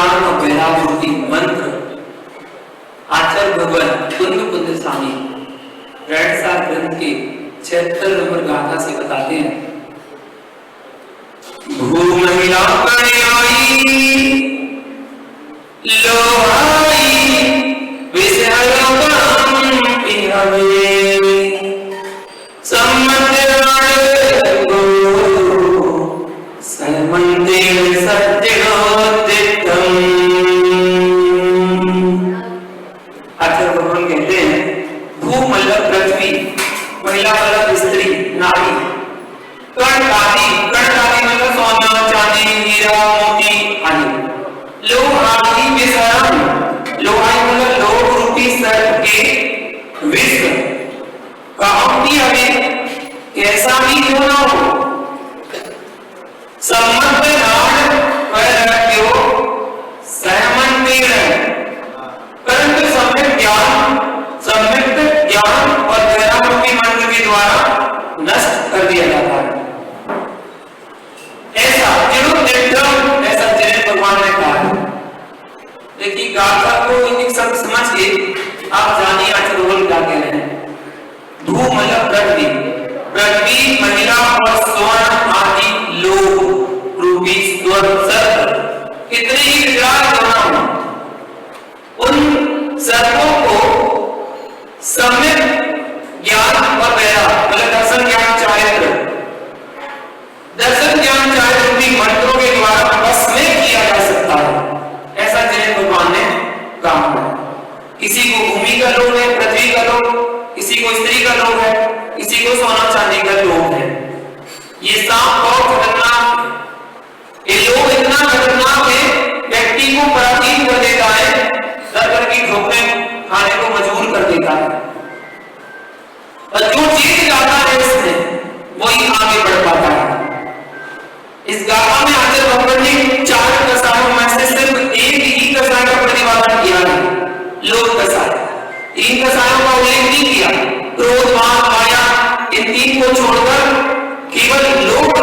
ज्ञान और वैराग्य रूपी मंत्र आचार्य भगवान कुंद स्वामी रहणसार ग्रंथ के 76 नंबर गाथा से बताते हैं। भू महिला कन्याई लोहाई विषहरम पिहवे कैसा भी क्यों ना हो, सम्मत नाड़ वैराग्यो सहमंतेन परंतु सम्यक ज्ञान और वैराग्य के मंत्र के द्वारा नष्ट कर दिया जाता है। ऐसा जिन भगवान ने कहा है। देखिए गाथा को एक शब्द समझ के आप जानिए आचार्य क्या कह रहे हैं। धू मतलब पृथ्वी महिला और स्वर्ण आदि लोक रूपी सर्प कितने ही विकराल क्यों न हो, उन सर्पों को सम्यक ज्ञान और वैराग्य मतलब दर्शन ज्ञान चारित्र रूपी मंत्रों के द्वारा बस में किया जा सकता है। ऐसा जैन भगवान ने कहा है। किसी को भूमि का लोभ है, पृथ्वी का लोभ, किसी को स्त्री का लोभ है, किसी को सोना चांदी का लोभ है। ये सांप बहुत खतरनाक है। ये लोभ इतना खतरनाक है, व्यक्ति को पराधीन कर देता है, दर की ठोकरें खाने को मजबूर कर देता है। और जो जीत जाता है इसमें वही आगे बढ़ पाता है। इस गाथा में आचार्य भगवान ने 4 कसायों में से सिर्फ एक ही कसाय का प्रतिपादन किया है, लोभ कसाय। 3 कसायों का उल्लेख नहीं किया। क्रोध, मान, माया, इन 3 को छोड़कर केवल लोभ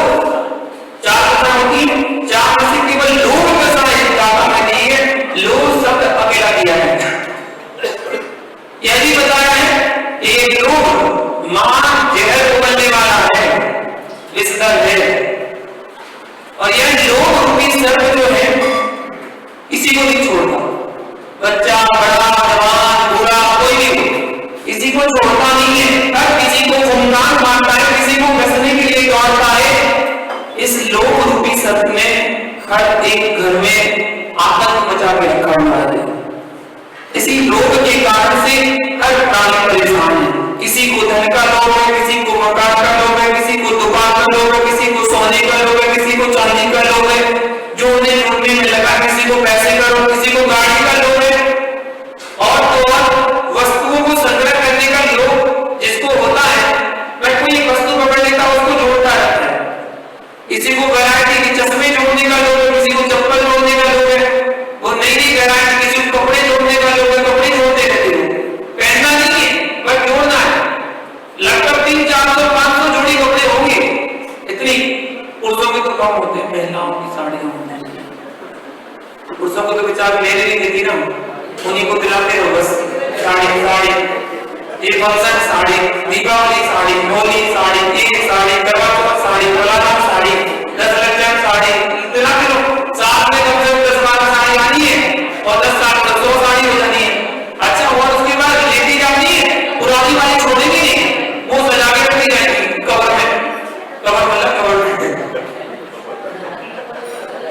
4 कसाय होती है। 4 में से केवल लोभ कसाय इस गाथा में नहीं है, लोभ शब्द अकेला दिया है। यह भी बताया है एक लोभ मान जहर उगलने वाला है, विस्तर है। और यह लोभ रूपी सर्प जो है किसी को नहीं छोड़ता, बच्चा, बड़ा, जवान, बूढ़ा, कोई भी हो, किसी को छोड़ता नहीं है। हर किसी को फुंकार मारता है, किसी को घसने के लिए दौड़ता है। इस लोभ रूपी सर्प ने हर एक घर में आतंक मचा के रखा हुआ है। इसी लोभ के कारण से हर प्राणी परेशान है। किसी को धन का लोभ है, किसी को मकान का लोभ है, किसी को दुकान का लोभ है, किसी को सोने का लोभ है, किसी को चांदी का लोभ है जो उन्हें ढूंढने में लगा, किसी को पैसे का लोभ, किसी को गाड़ी का लोभ है, और तो और वस्तुओं को संग्रह करने का लोभ जिसको होता है, वह कोई वस्तु पकड़ लेता है उसको जोड़ता रहता है। किसी को वैरायटी के चश्मे जोड़ने का लोभ है, किसी को चप्पल जोड़ने का लोभ है, वो नई वैरायटी, किसी को कपड़े जोड़ने का लोभ है, कपड़े जोड़ते रहते हो। पहनना नहीं है पर जोड़ना है। लगभग 300, 400, 500 जोड़ी कपड़े होंगे। इतनी पुरुषों के तो कम होते हैं, महिलाओं की साड़ियां होती हैं। पुरुषों को तो बेचारे लेने नहीं देती ना, उन्हीं को दिलाते हो बस साड़ी। ये फंक्शन साड़ी, दीपावली साड़ी, होली साड़ी, ईद साड़ी, करवा चौथ साड़ी, फलाना साड़ी, 10 लक्षण साड़ी दिलाते हो। साल में कम से कम 10-12 साड़ी आनी है और 10 साल तक 100 साड़ी हो जानी है। अच्छा, और उसके बाद लेती जाती है, पुरानी वाली छोड़ेगी नहीं, वो सजा के रखी जाएगी कवर में। कवर मतलब कवर में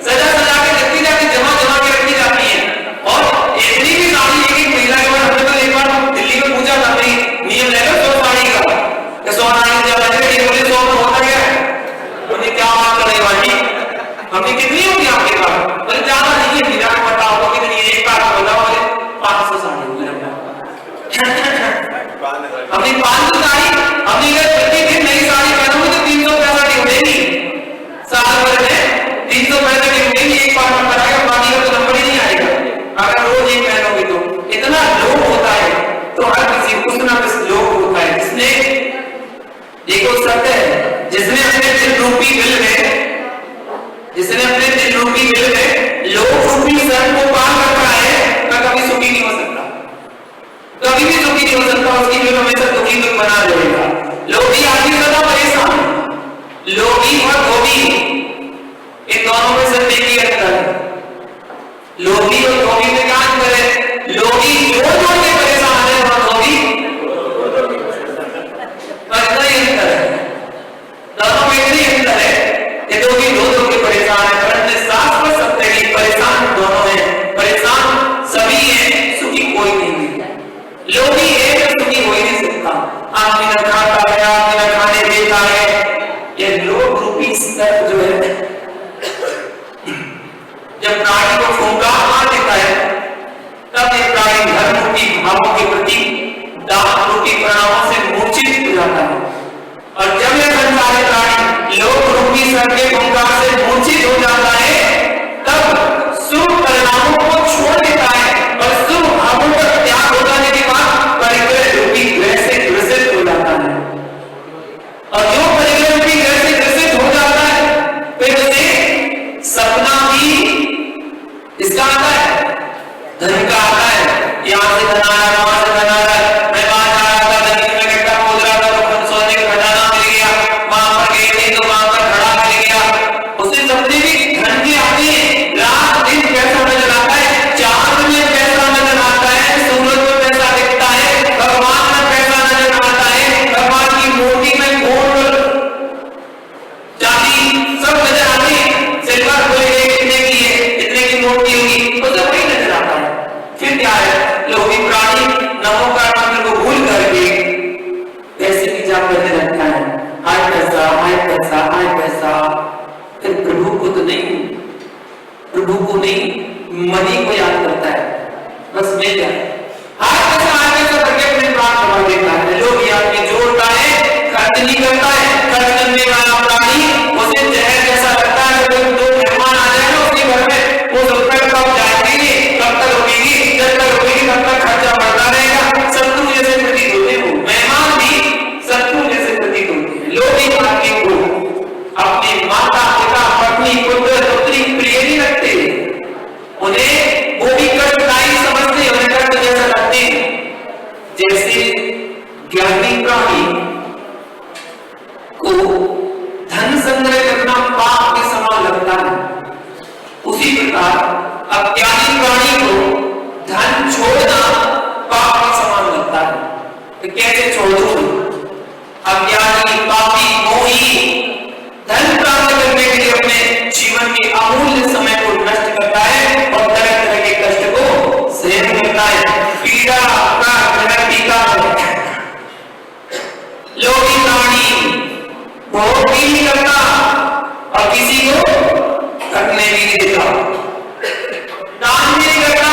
सजा के रखी जाती, जमा के रखी जाती है। और इतनी भी साड़ी एक महिला के बाद हमने तो एक बार दिल्ली में पूछा था, भाई नियम ले लो 100 साड़ी का, 100 साड़ी ज्यादा है, ये बोले 100 में होता क्या है? उन्हें क्या बात कर रही वाली, हमने कितनी होगी आपके पास? बोले ज्यादा नहीं है, मेरा पता होगा कितनी है। एक बार बोला बोले 500 साड़ी हो गया हमने 500 साड़ी, हमने प्रतिदिन नई साड़ी पहनोगे तो 365 उड़ेगी। साल भर में 365 उड़ेगी। एक बार में कराएगा, बाकी का तो नंबर ही नहीं आएगा अगर रोज एक पहनोगे तो। इतना लोभ होता है, तो हर किसी कुछ ना कुछ लोभ होता है। जिसने देखो सत्य है, जिसने अपने दिल रूपी बिल में लोभ रूपी शरण को पार रखा है वह कभी सुखी नहीं हो सकता, कभी भी सुखी नहीं हो सकता, उसकी जो हमेशा दुखी दुख बना रहेगा। लोभी आदमी सदा परेशान, लोभी और धोबी इन दोनों में से एक ही अंतर है। लोभी और धोबी में क्या अंतर है? लोभी जोड़ जोड़ के परेशान है और धोबी इतना ही अंतर है, दोनों में इतनी अंतर है। ये धोबी दो दो के परेशान है, परंतु शास्त्र सत्य है कि परेशान दोनों है, परेशान सभी है, सुखी कोई नहीं है। लोभी है तो सुखी हो ही नहीं सकता, आदमी न खाता है, आदमी न खाने देता है। ये लोभ रूपी सर्प जो है जब प्राणी को फुंकार मार देता है तब ये प्राणी धर्म रूपी भावों के प्रति दान रूपी परिणामों से मूर्छित हो जाता है। और जब ये संसारी प्राणी लोभ रूपी सर्प के फुंकार से मूर्छित हो जाता है तब शुभ परिणामों को छोड़ देता है और शुभ भावों का त्याग हो जाने के बाद परिग्रह रूपी ग्रह से ग्रसित हो जाता है। और जो परिग्रह रूपी ग्रह से ग्रसित हो जाता है फिर उसे सपना भी इसका आता है, धन का आता है, यहाँ से धन आया, वहां से धन आया, मैं वहां जा रहा था, धन में गड्ढा खोद रहा था तो सोने का खजाना मिल गया, वहां पर गए थे तो वहां पर घड़ा मिल गया। उसे सपने भी धन के आते हैं, रात दिन पैसा नजर आता है, चांद में पैसा नजर आता है, सूरज में पैसा दिखता है, भगवान में पैसा नजर आता है, भगवान की मूर्ति में गोल्ड चांदी सब नजर आते हैं, सिल्वर कोई कितने की है, कितने की मूर्ति होगी, उसे वही नजर आता है। फिर क्या है? लोभी प्राणी नमोकार मंत्र को भूल करके पैसे की जाप करने लगता है, हाय पैसा, हाय पैसा, हाय पैसा। फिर प्रभु को तो नहीं, प्रभु को नहीं, मनी को याद करता है, बस मैं क्या हाय पैसा करके अपने प्राण गवा देता है। लोग आदमी जोड़ता है, खर्च नहीं करता है, खर्च करने वाला प्राणी उसे जहर जैसा लगता है। जब दो मेहमान आ जाए ना उसके घर में, वो सोचता है कब जाएंगे, कब तक रुकेगी, जब तक रुकेगी तब तक खर्चा बढ़ता रहेगा। शत्रु जैसे प्रतीत होते हैं, मेहमान भी शत्रु जैसे प्रतीत होते हैं। लोग एक आदमी को अपने माता पिता पत्नी पुत्र पुत्री प्रिय नहीं लगते, उन्हें वो भी कष्टदायी समझते हैं, उन्हें कष्ट जैसा लगते हैं। जैसे ज्ञानी प्राणी को धन संग्रह करना पाप के समान लगता है, उसी प्रकार अज्ञानी प्राणी को धन छोड़ना पाप के समान लगता है। तो कैसे छोड़ूं? अज्ञानी पापी मोही धन प्राप्त करने के लिए अपने जीवन के अमूल्य समय को नष्ट करता है और तरह तरह के कष्ट को सहन करता है, पीड़ा का ग्रह टीका है। लोभी प्राणी भोग भी नहीं करता और किसी को करने भी नहीं देता, दान भी नहीं करता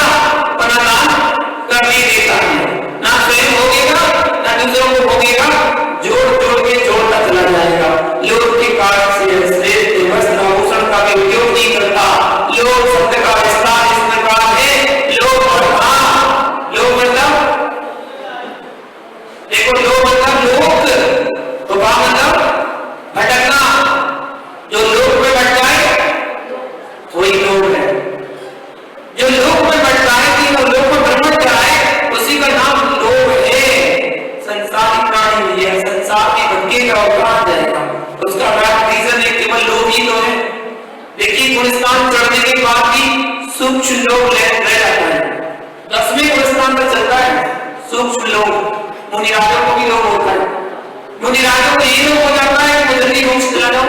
और ना दान करने देता है, ना स्वयं भोगेगा ना दूसरों को भोगेगा, जोड़ जोड़ के जोड़ता चला जाएगा। लोभ के कारण से श्रेष्ठ वस्त्र आभूषण का भी उपयोग नहीं करता। लोभ शब्द का विस्तार इस प्रकार है, लोभ और लोभ मतलब देखो, लोभ मतलब लोक, तो क्या मतलब भटकना, जो लोक में भटक जाए वही लोभ है। जो लोक में भटका है कि वो लोक में भ्रमण कराए उसी का नाम लोभ है। संसारी प्राणी है, संसार में भटकेगा और कहां जाएगा? उसका रीजन है केवल लोभ ही तो है। देखिए गुलिस्तान चढ़ने के बाद भी सूक्ष्म लोभ रह जाता है, 10वें गुलिस्तान पर चलता है सूक्ष्म लोभ। मुनिराजों को भी लोभ होता है, मुनिराजों को ये लोभ हो जाता है कि जल्दी मोक्ष दिला दो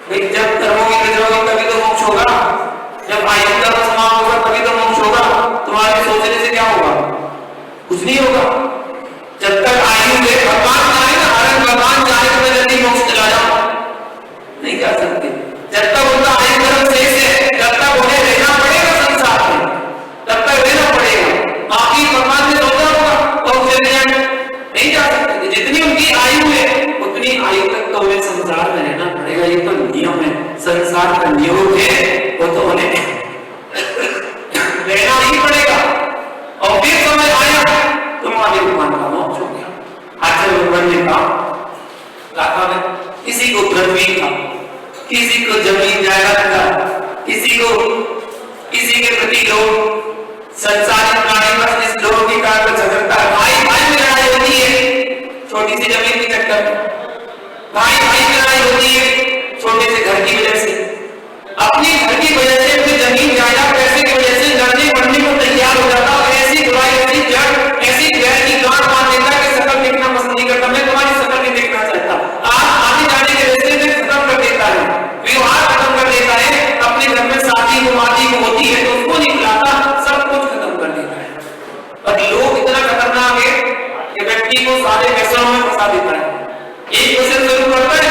भाई, जब कर्मों की करोगे तभी तो मोक्ष होगा, जब आयु कर्म समाप्त होगा तभी तो मोक्ष होगा। तुम्हारे सोचने से क्या होगा? कुछ नहीं होगा। जब तक आयु है, भगवान चाहे ना, अगर भगवान चाहे तो मैं जल्दी मोक्ष दिला जाऊं, नहीं कर सकते। जब तक उनका आयु कर्म शेष है तब तक उन्हें रहना पड़ेगा संसार में, तब तक रहना पड़ेगा। बाकी भगवान ने सोचा होगा और चले जाए, नहीं जा सकते। जितनी उनकी आयु है उतनी आयु तक तो उन्हें संसार में रहना पड़ेगा, ये तो नियम है, संसार का नियम है, वो तो उन्हें रहना ही पड़ेगा। और फिर समय आया तुम्हारे भगवान का मोक्ष हो गया। आचार्य भगवान ने कहा किसी को पृथ्वी का, किसी को जमीन जायदाद का, किसी को के प्रति लोग संसारिक प्राणी बस इस लोग के कारण झगड़ता है। भाई भाई में लड़ाई होती है छोटी सी जमीन के चक्कर में, भाई भाई में लड़ाई होती है छोटे से घर की वजह से, अपने घर की वजह से, अपनी जमीन जायदाद पैसे की वजह से लड़ने बढ़ने को तैयार हो जाता है। ऐसी बुराई, ऐसी जड़, ऐसी गैर की गांठ बांध देता है कि शकल देखना पसंद नहीं करता, मैं तुम्हारी शकल नहीं देखना चाहता, आप आने जाने के रास्ते में खत्म कर देता है, विवाह खत्म कर देता है, अपने घर में शादी मादी होती है तो उसको नहीं बुलाता, सब कुछ खत्म कर देता है। पर लोग इतना खतरनाक है कि व्यक्ति को सारे व्यसनों में फंसा देता है। एक व्यसन शुरू करता है,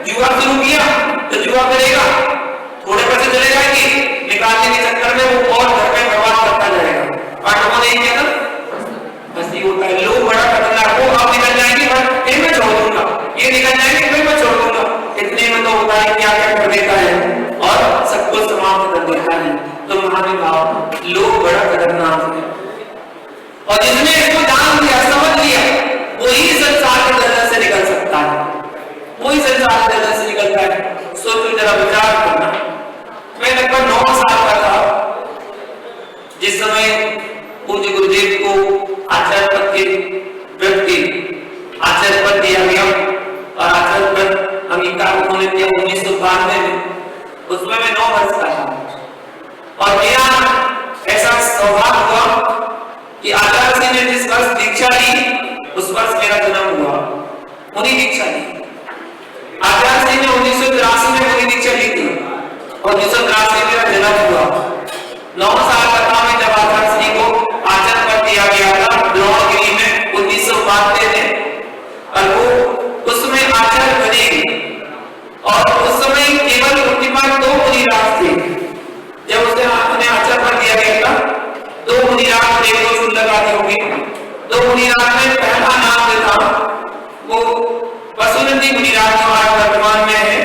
जुआ शुरू किया तो जुआ करेगा, थोड़े पैसे चले जाएंगे, निकालने के चक्कर में वो और घर में बर्बाद करता जाएगा। पाठकों ने क्या था, बस ये होता है। लोग बड़ा खतरनाक, वो अब निकल जाएंगे फिर मैं छोड़ दूंगा, ये निकल जाएंगे फिर मैं छोड़ दूंगा, इतने में तो होता है क्या क्या कर देता है और सब कुछ समाप्त कर देता है। तो महान भाव लोग बड़ा खतरनाक है, और जिसने इसको जान लिया, समझ लिया, वही संसार के दलदल से निकल सकता है, वही संसार के दलदल से निकलता है। सोचो जरा, विचार करना, मैं लगभग 9 साल का था जिस समय पूज्य गुरुदेव को आचार्य पद के व्यक्ति आचार्य पद दिया गया, और आचार्य पद अंगीकार उन्होंने दिया 1992 में, उसमें मैं 9 वर्ष का था। और मेरा ऐसा सौभाग्य हुआ कि आचार्य सिंह ने जिस वर्ष दीक्षा ली उस वर्ष मेरा जन्म हुआ, उन्हीं दीक्षा ली। आचार्य सिंह ने 1983 में उन्हीं दीक्षा ली थी और 1983 में मेरा जन्म हुआ। 9 साल का था मैं जब आचार्य सिंह को आचार्य पद दिया गया था द्रोणगिरी में 1992 में, और वो उसमें आचार्य बने, और उस समय केवल उनके पास 2 मुनिराज थे। जब उन्हें आचार्य पद दिया गया था 2 मुनिराज देखो सुंदर बातें होंगी। 2 मुनिराज में पहला नाम जो था वो वसुनंदी मुनिराज जो आज वर्तमान में है,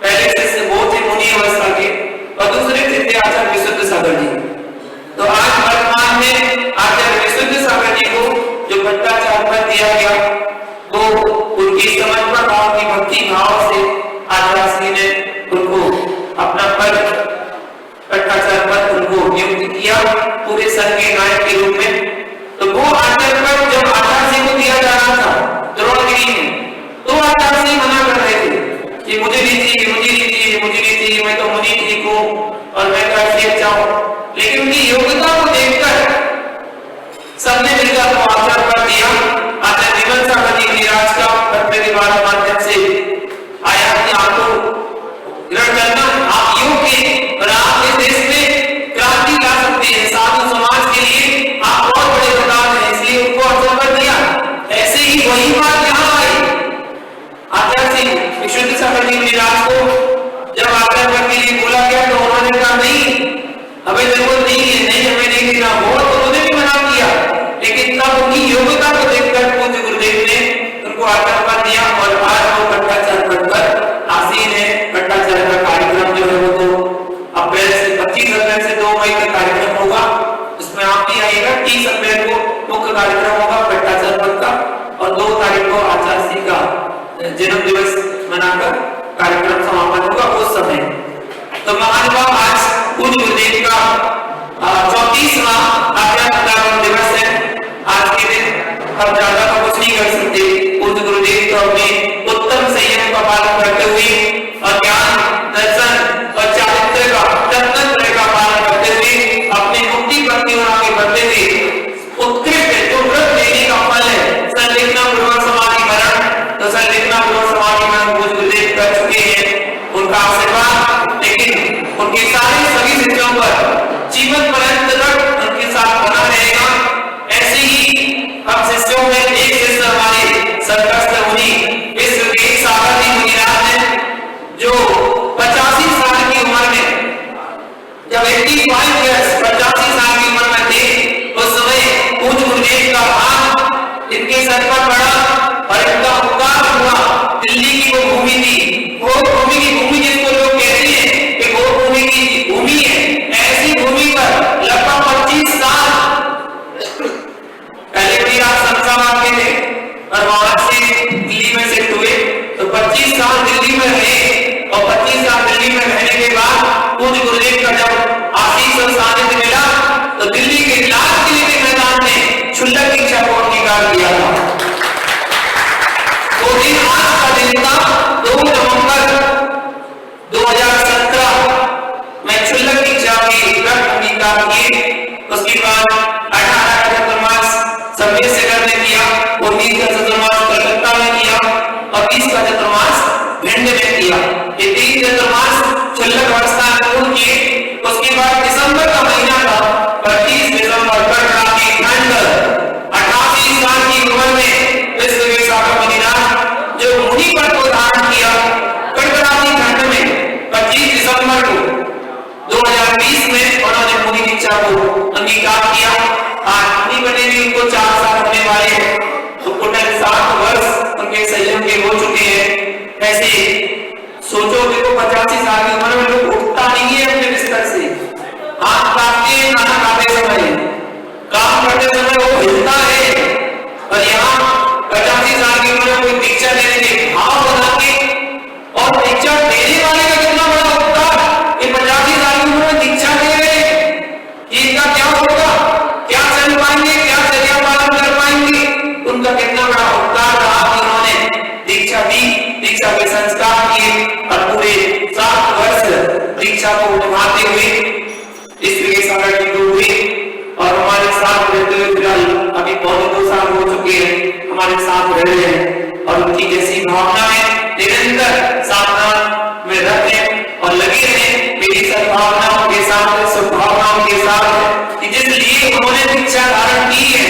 पहले शिष्य वो थे मुनि अवस्था के, और दूसरे थे आचार्य विशुद्ध सागर जी। तो आज वर्तमान में आचार्य विशुद्ध सागर जी को जो भट्टाचार्य पद दिया गया वो उनकी समर्पण भाव की भक्ति भाव से आचार्य सिंह ने उनको अपना पद भट्टाचार्य पद उनको नियुक्त किया पूरे संघ के नायक के रूप में। तो वो आचार्य पद जब आचार्य सिंह को दिया जा रहा था द्रोणगिरी में, तो आचार्य सिंह मना कर रहे थे कि मुझे नहीं चाहिए, मुझे नहीं चाहिए, मुझे नहीं चाहिए, मैं तो मुनि ठीक हूं और मैं कैसे अच्छा हूं। लेकिन उनकी योग्यता को देखकर सबने मिलकर वो आचार्य पद दिया। आचार्य विमल सागर जी मुनिराज का पत्र के माध्यम से आया कि आपको ग्रहण करना, आप योग्य और आप इस देश में क्रांति ला सकते हैं, साधु समाज के लिए आप बहुत बड़े प्रदान हैं, इसलिए उनको आचार्य पद दिया। ऐसे ही वही बात यहाँ आई। आचार्य सिंह विशुद्ध सागर जी मुनिराज को जब आचार्य पद के लिए बोला गया तो उन्होंने कहा नहीं, हमें जरूरत नहीं है, नहीं हमें नहीं देना, बहुत उन्होंने भी मना किया। लेकिन तब उनकी योग्यता को देखकर पूज्य गुरुदेव ने उनको आचार्य पद दिया, और आज वो भट्टाचार्य पद पर आसीन है। भट्टाचार्य का कार्यक्रम जो है वो तो अप्रैल से 25 अप्रैल से 2 मई का कार्यक्रम होगा, उसमें आप भी आइएगा। 30 अप्रैल को मुख्य कार्यक्रम होगा भट्टाचार्य पद का, और 2 तारीख को आचार्य सिंह का जन्म दिवस मनाकर कार्यक्रम समापन होगा उस समय। तो महानुभाव आज पूज्य गुरुदेव का 34वां आज्ञा दिवस है। आज के दिन हम ज्यादा का कुछ नहीं कर सकते, पूज्य गुरुदेव तो अपने उत्तम संयम का पालन करते हुए और ज्ञान दर्शन और चारित्र का तत्व का पालन करते हुए अपने मुक्ति पथ की ओर आगे बढ़ते हुए उत्कृष्ट जो व्रत लेने का फल है संलिग्न पूर्वक समाधि मरण, तो संलिग्न पूर्वक समाधि मरण पूज्य गुरुदेव कर चुके हैं। उनका आशीर्वाद लेकिन उनके सारे सभी शिष्यों पर जीवन पर्यंत तक उनके साथ बना रहेगा। ऐसे ही हम शिष्यों में एक शिष्य हमारे सरकस्त मुनि विश्व के सागर जी मुनिराज हैं, जो 85 साल की उम्र में, जब 85 इयर्स 85 साल की उम्र में थे, उस समय पूज्य गुरुदेव का हाथ इनके सर पर पड़ा और इनका उपकार हुआ। दिल्ली की वो भूमि थी, वो भूमि की भूमि जिसको लोग कहते हैं कि वो भूमि की भूमि है, ऐसी भूमि पर लगभग 25 साल पहले भी आप शमशाबाद के थे और वहां से दिल्ली में शिफ्ट हुए, तो 25 साल दिल्ली में रहे, और 25 साल दिल्ली में रहने के बाद पूज्य गुरुदेव का जब आशीष और सानिध्य स्वीकार किए। उसके बाद 18 का चतुर्मास संवेशगर ने किया, 19 का चतुर्मास कलकत्ता में किया और 20 का चतुर्मास भिंड में किया। ये 3 चतुर्मास क्षुल्लक अवस्था में पूर्ण किए। उसके बाद दिसंबर का महीना था, 25 दिसंबर कटराती ठंड 88 साल की उम्र में विश्व के सागर मुनिनाथ जो मुनि पद को धारण किया, कटराती ठंड में 25 दिसंबर को 2020 में उन्होंने मुनि दीक्षा को अंगीकार किया। आज मुनि बने भी उनको 4 साल होने वाले हैं, तो टोटल 7 वर्ष उनके संयम के हो चुके हैं। ऐसे सोचो देखो 85 साल की उम्र में लोग उठता नहीं है अपने बिस्तर से, हाथ काटते हैं खाना खाते समय, काम करते समय वो हिलता है। और यहाँ 85 साल की उम्र में कोई दीक्षा लेने के भाव बना के, और दीक्षा देने वाले का कितना बड़ा उपकार, ये 85 साल की उम्र में दीक्षा दे रहे हैं, इनका क्या होगा, क्या चल पाएंगे, क्या चर्या पालन कर पाएंगे, उनका कितना बड़ा उपकार रहा कि उन्होंने दीक्षा दी, दीक्षा के संस्कार किए और पूरे 7 वर्ष दीक्षा को निभाते हुए इसलिए सागर की गुरु हुए और हमारे साथ रहते हुए फिलहाल अभी पौने 2 साल हो चुके हैं, हमारे साथ रह रहे हैं और उनकी जैसी भावनाएं निरंतर साधना में रहते और लगे रहे। मेरी सद्भावनाओं के साथ, सद्भावनाओं के साथ कि जिस लिए उन्होंने दीक्षा धारण की है,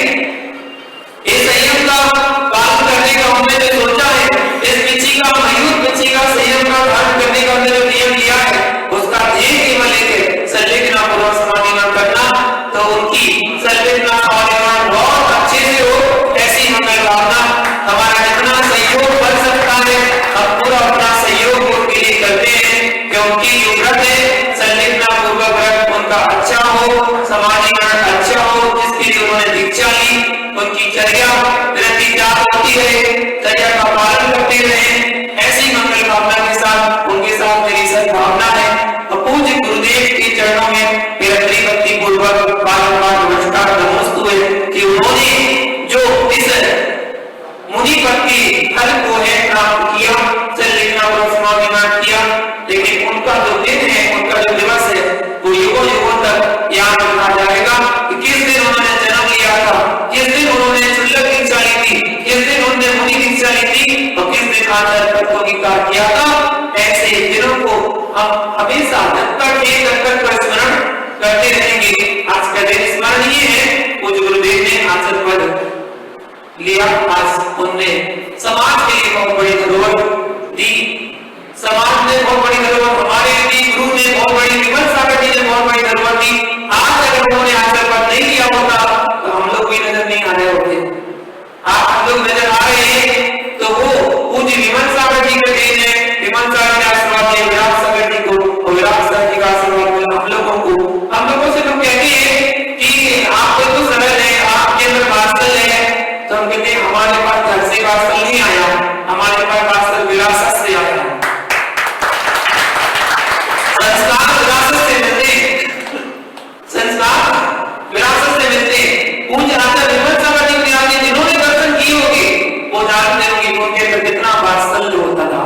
इस संयम का पालन करने का हमने जो सोचा है, इस पिछी का मयूर पिछी का संयम का धारण करने का हमने जो नियम लिया है, उसका ध्येय केवल एक है, संलेखना पूर्वक समाधिमान करना। तो उनकी संलेखना समाधिमान बहुत अच्छे से हो, ऐसी हमें भावना हमारा जितना सहयोग बन सकता है हम पूरा अपना सहयोग उनके लिए करते हैं, क्योंकि जो व्रत है संलेखना पूर्वक व्रत उनका अच्छा हो, समाधिमान अच्छा हो, जिसके लिए उन्होंने दीक्षा ली उनकी चर्या निरंतर होती है, चर्या का पालन करते रहे। ऐसी मंगल भावना के साथ उनके साथ मेरी सद्भावना है और पूज्य गुरुदेव के चरणों में मेरा त्रिभक्ति पूर्वक बारंबार नमस्कार नमस्तु है कि उन्होंने जो इस मुनि पद के फल को है प्राप्त किया, संलेखना और समाधिमान किया, लेकिन उनका जो दिन है, उनका जो दिवस है, वो युगों युगों तक याद रखा जाएगा कि किस दिन उन्होंने जन्म लिया था, किस दिन उन्होंने क्षुल्लक दीक्षा ली थी, किस दिन उन्होंने मुनि दीक्षा ली थी और किस दिन आचार्य पद को अंगीकार किया था। ऐसे दिनों को हम हमेशा जब तक स्मरण करते रहेंगे। आज का दिन स्मरणीय है, पूज्य गुरुदेव ने आचार्य पद लिया, आज उनने समाज के लिए बहुत बड़ी धरोहर दी, समाज ने बहुत बड़ी धरोहर हमारे दी, गुरु ने बहुत बड़ी, विमल सागर जी ने बहुत बड़ी धरोहर दी। आज अगर उन्होंने आचार्य पद नहीं लिया होता तो हम लोग भी नजर नहीं आ रहे होते। आज हम लोग नजर आ रहे हैं तो वो पूज्य विमल सागर जी के देन है, विमल सागर ने आशीर्वाद दिया विराट सागर जी को और विराट सागर जी का आशीर्वाद मिला हम लोगों को। हम लोगों से हम कहते हैं कि आप तो सरल है, आपके अंदर वात्सल्य है, तो हम कहते हैं हमारे पास घर से वात्सल्य नहीं आया, हमारे पास वात्सल्य विरासत से आया। संस्कार विरासत से मिलते हैं, संस्कार विरासत से मिलते हैं। पूज्य आचार्य विमल सागर जी के आगे जिन्होंने दर्शन किए होंगे वो जानते होंगे उनके अंदर कितना वात्सल्य होता था।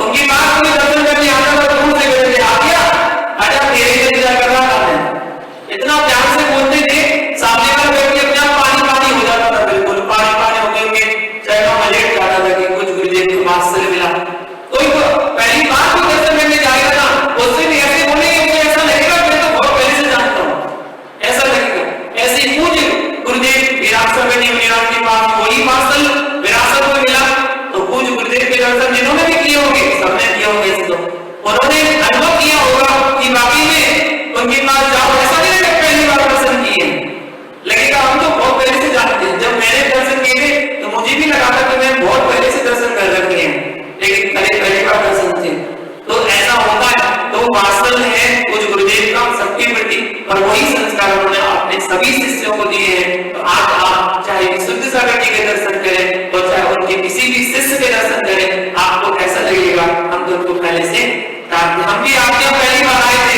उनकी बात में दर्शन करने आता था, दूर से बैठे आ गया, आजा तेरे से इंतजार कर रहा था, इतना प्यार से बोलते थे, सामने वाला व्यक्ति अपने आप पानी पानी हो जाता था, बिल्कुल पानी पानी हो गए उनके चरणों में लेट जाता था कि कुछ गुरुदेव को वात्सल्य मिला। कोई पहली बार को दर्शन करने जाएगा ना, उससे भी ऐसे बोलेंगे मुझे ऐसा लगेगा मैं तो बहुत पहले से जानता हूँ, ऐसा लगेगा। ऐसे पूज्य गुरुदेव विराट सागर जी विराट के पास वही वात्सल्य विरासत में मिला, तो पूज्य गुरुदेव के दर्शन जिन्होंने भी किए होंगे सबने किए होंगे, तो उन्होंने अनुभव किया होगा कि वाकई में उनके पास जाओ ऐसा नहीं लगेगा पहली बार दर्शन किए, लगेगा हम तो बहुत पहले से जानते हैं। जब मैंने दर्शन किए थे तो मुझे भी लगा था कि मैं बहुत पहले से दर्शन कर रखे हैं, लेकिन पहली बार दर्शन थे, तो ऐसा होता है। तो वात्सल्य है कुछ गुरुदेव का सबके प्रति और वही संस्कार उन्होंने अपने सभी शिष्यों को दिए हैं। तो आज आप चाहे विशुद्ध सागर जी के दर्शन करें और चाहे उनके किसी भी शिष्य के दर्शन करें, आपको ऐसा लगेगा हम तो उनको पहले से जानते। हम भी आपके पहली बार आए थे